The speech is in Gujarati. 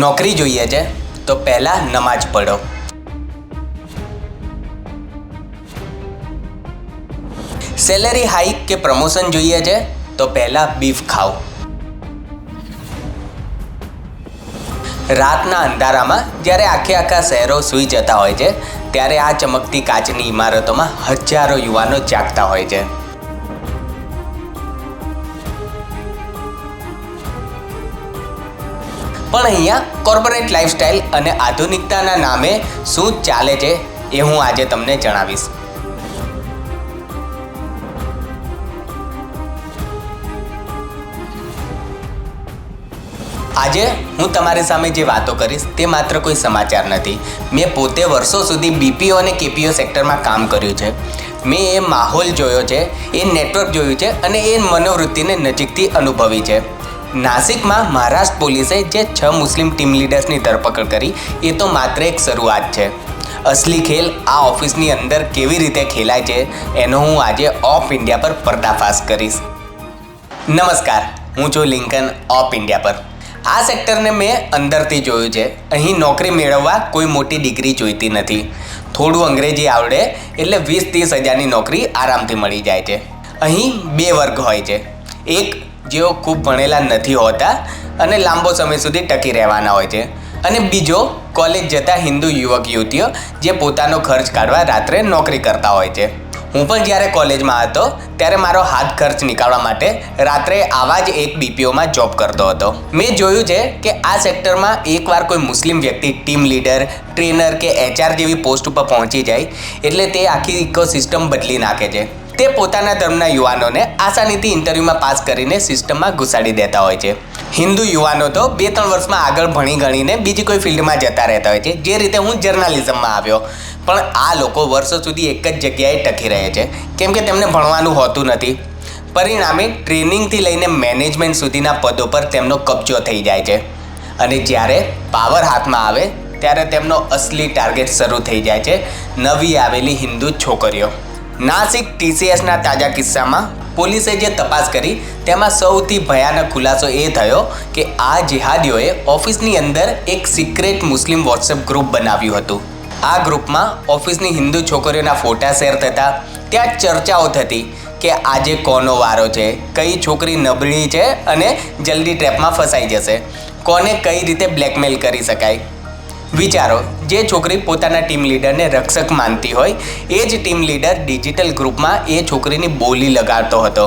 નોકરી જોઈએ છે તો પહેલાં નમાજ પઢો. સેલેરી હાઈક કે પ્રમોશન જોઈએ છે તો પહેલાં બીફ ખાઓ. રાતના અંધારામાં જ્યારે આખા શહેરો સૂઈ જતા હોય છે ત્યારે આ ચમકતી કાચની ઇમારતોમાં હજારો યુવાનો જાગતા હોય છે. પણ અહીંયા કોર્પોરેટ લાઈફસ્ટાઈલ અને આધુનિકતાના નામે શું ચાલે છે એ હું આજે તમને જણાવીશ. આજે હું તમારી સામે જે વાતો કરીશ તે માત્ર કોઈ સમાચાર નથી. મેં પોતે વર્ષો સુધી બીપીઓ અને કેપીઓ સેક્ટરમાં કામ કર્યું છે. મેં એ માહોલ જોયો છે, એ નેટવર્ક જોયું છે અને એ મનોવૃત્તિને નજીકથી અનુભવી છે. નાસિકમાં મહારાષ્ટ્ર પોલીસે જે 6 મુસ્લિમ ટીમ લીડર્સની ધરપકડ કરી એ તો માત્ર એક શરૂઆત છે. અસલી ખેલ આ ઓફિસની અંદર કેવી રીતે ખેલાય છે એનો હું આજે ઓફ ઇન્ડિયા પર પર્દાફાશ કરીશ. નમસ્કાર, હું છું લિંકન ઓફ ઇન્ડિયા પર. આ સેક્ટરને મેં અંદરથી જોયું છે. અહીં નોકરી મેળવવા કોઈ મોટી ડિગ્રી જોઈતી નથી. થોડું અંગ્રેજી આવડે એટલે 20-30 હજારની નોકરી આરામથી મળી જાય છે. અહીં 2 વર્ગ હોય છે. એક જેઓ ખૂબ ભણેલા નથી હોતા અને લાંબો સમય સુધી ટકી રહેવાના હોય છે, અને બીજો કોલેજ જતા હિન્દુ યુવક યુવતીઓ જે પોતાનો ખર્ચ કાઢવા રાત્રે નોકરી કરતા હોય છે. હું પણ જ્યારે કોલેજમાં હતો ત્યારે મારો હાથ ખર્ચ નીકાળવા માટે રાત્રે આવા જ એક બીપીઓમાં જોબ કરતો હતો. મેં જોયું છે કે આ સેક્ટરમાં એકવાર કોઈ મુસ્લિમ વ્યક્તિ ટીમ લીડર, ટ્રેનર કે એચઆર જેવી પોસ્ટ ઉપર પહોંચી જાય એટલે તે આખી ઇકોસિસ્ટમ બદલી નાખે છે. તે પોતાના ધર્મના યુવાનોને આસાનીથી ઇન્ટરવ્યૂમાં પાસ કરીને સિસ્ટમમાં ઘુસાડી દેતા હોય છે. હિન્દુ યુવાનો તો 2-3 વર્ષમાં આગળ ભણી ગણીને બીજી કોઈ ફિલ્ડમાં જતા રહેતા હોય છે, જે રીતે હું જર્નાલિઝમમાં આવ્યો. પણ આ લોકો વર્ષો સુધી એક જ જગ્યાએ ટકી રહે છે કેમ કે તેમને ભણવાનું હોતું નથી. પરિણામે ટ્રેનિંગથી લઈને મેનેજમેન્ટ સુધીના પદો પર તેમનો કબજો થઈ જાય છે, અને જ્યારે પાવર હાથમાં આવે ત્યારે તેમનો અસલી ટાર્ગેટ શરૂ થઈ જાય છે નવી આવેલી હિન્દુ છોકરીઓ. નાસિક TCSના તાજા કિસ્સામાં પોલીસે જે તપાસ કરી તેમાં સૌથી ભયાનક ખુલાસો એ થયો કે આ જિહાદીઓએ ઓફિસની અંદર એક સિક્રેટ મુસ્લિમ વોટ્સએપ ગ્રુપ બનાવ્યું હતું. આ ગ્રુપમાં ઓફિસની હિન્દુ છોકરીઓના ફોટા શેર થતા, ત્યાં ચર્ચાઓ થતી કે આજે કોનો વારો છે, કઈ છોકરી નબળી છે અને જલ્દી ટ્રેપમાં ફસાઈ જશે, કોને કઈ રીતે બ્લેકમેલ કરી શકાય. વિચારો, જે છોકરી પોતાના ટીમ લીડરને રક્ષક માનતી હોય એ જ ટીમ લીડર ડિજિટલ ગ્રુપમાં એ છોકરીની બોલી લગાડતો હતો.